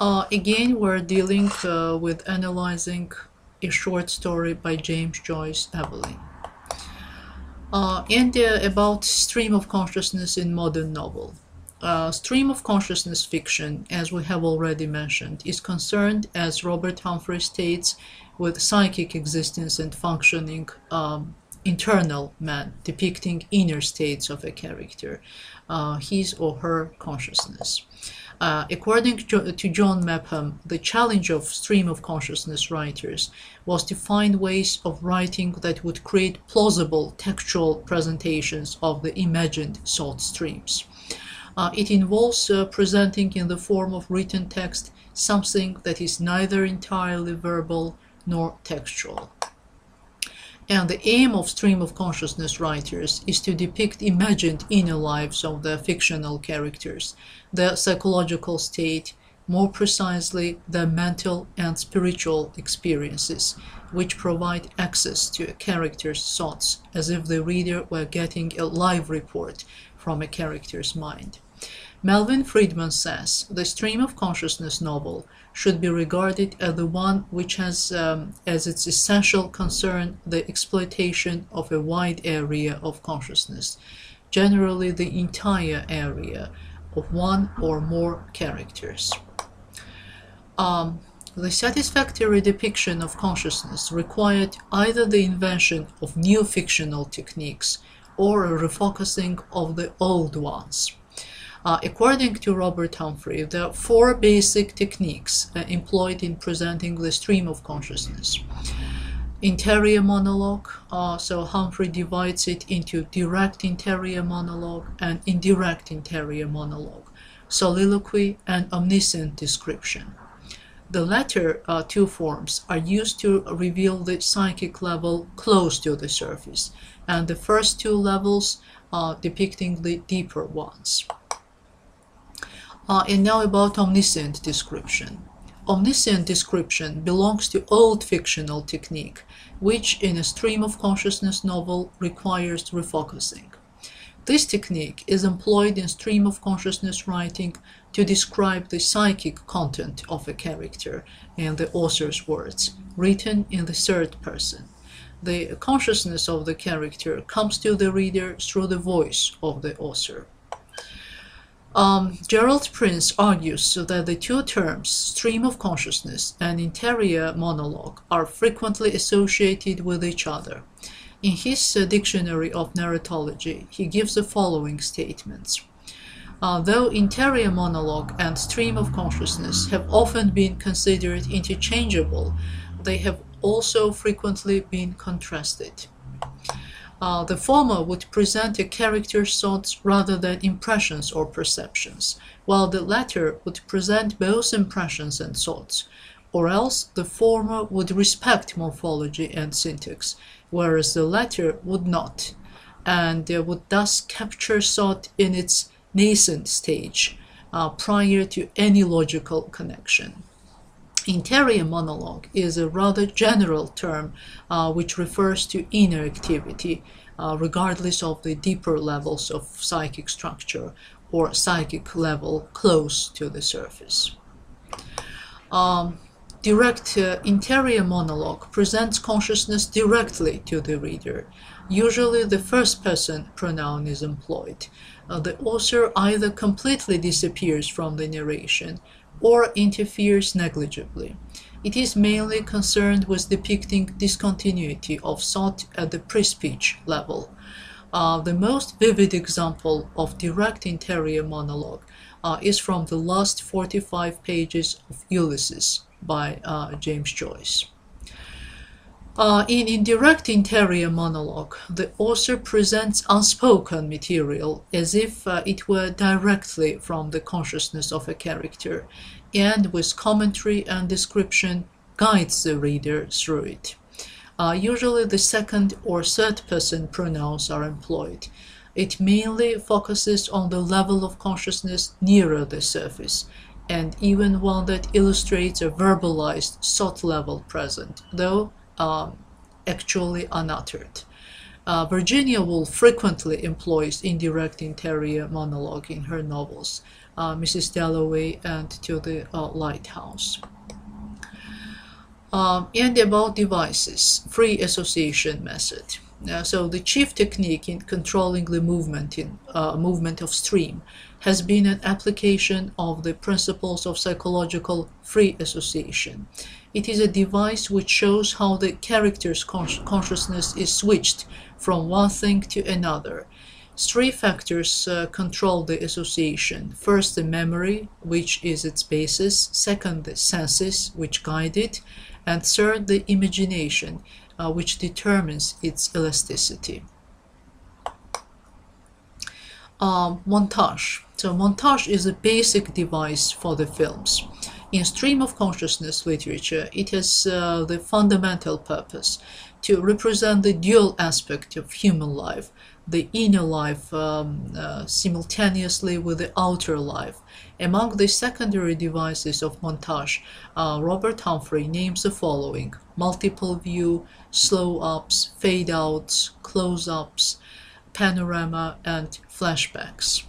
Again, we're dealing with analyzing a short story by James Joyce Evelyn. And about stream of consciousness in modern novel. Stream of consciousness fiction, as we have already mentioned, is concerned, as Robert Humphrey states, with psychic existence and functioning internal man, depicting inner states of a character, his or her consciousness. According to John Mepham, the challenge of stream of consciousness writers was to find ways of writing that would create plausible textual presentations of the imagined thought streams. It involves presenting in the form of written text something that is neither entirely verbal nor textual. And the aim of stream of consciousness writers is to depict imagined inner lives of the fictional characters, their psychological state, more precisely their mental and spiritual experiences, which provide access to a character's thoughts as if the reader were getting a live report from a character's mind. Melvin Friedman says the stream of consciousness novel should be regarded as the one which has as its essential concern the exploitation of a wide area of consciousness, generally the entire area of one or more characters. The satisfactory depiction of consciousness required either the invention of new fictional techniques or a refocusing of the old ones. According to Robert Humphrey, there are four basic techniques employed in presenting the stream of consciousness. Interior monologue, so Humphrey divides it into direct interior monologue and indirect interior monologue, soliloquy and omniscient description. The latter two forms are used to reveal the psychic level close to the surface, and the first two levels depicting the deeper ones. And now about omniscient description. Omniscient description belongs to old fictional technique, which in a stream of consciousness novel requires refocusing. This technique is employed in stream of consciousness writing to describe the psychic content of a character in the author's words, written in the third person. The consciousness of the character comes to the reader through the voice of the author. Gerald Prince argues that the two terms, stream of consciousness and interior monologue, are frequently associated with each other. In his Dictionary of Narratology, he gives the following statements. Though interior monologue and stream of consciousness have often been considered interchangeable, they have also frequently been contrasted. The former would present a character's thoughts rather than impressions or perceptions, while the latter would present both impressions and thoughts, or else the former would respect morphology and syntax, whereas the latter would not, and would thus capture thought in its nascent stage, prior to any logical connection. Interior monologue is a rather general term which refers to inner activity, regardless of the deeper levels of psychic structure or psychic level close to the surface. Direct interior monologue presents consciousness directly to the reader. Usually the first person pronoun is employed. The author either completely disappears from the narration or interferes negligibly. It is mainly concerned with depicting discontinuity of thought at the pre-speech level. The most vivid example of direct interior monologue is from the last 45 pages of Ulysses by James Joyce. In indirect interior monologue, the author presents unspoken material as if it were directly from the consciousness of a character, and with commentary and description guides the reader through it. Usually the second or third person pronouns are employed. It mainly focuses on the level of consciousness nearer the surface, and even one that illustrates a verbalized thought level present, though actually unuttered. Virginia Woolf frequently employs indirect interior monologue in her novels. Mrs. Dalloway and to the lighthouse. And about devices, free association method. So the chief technique in controlling the movement of stream has been an application of the principles of psychological free association. It is a device which shows how the character's consciousness is switched from one thing to another. Three factors control the association. First, the memory, which is its basis. Second, the senses, which guide it. And third, the imagination, which determines its elasticity. Montage. So montage is a basic device for the films. In stream of consciousness literature, it has the fundamental purpose to represent the dual aspect of human life, the inner life simultaneously with the outer life. Among the secondary devices of montage, Robert Humphrey names the following: multiple view, slow-ups, fade-outs, close-ups, panorama, and flashbacks.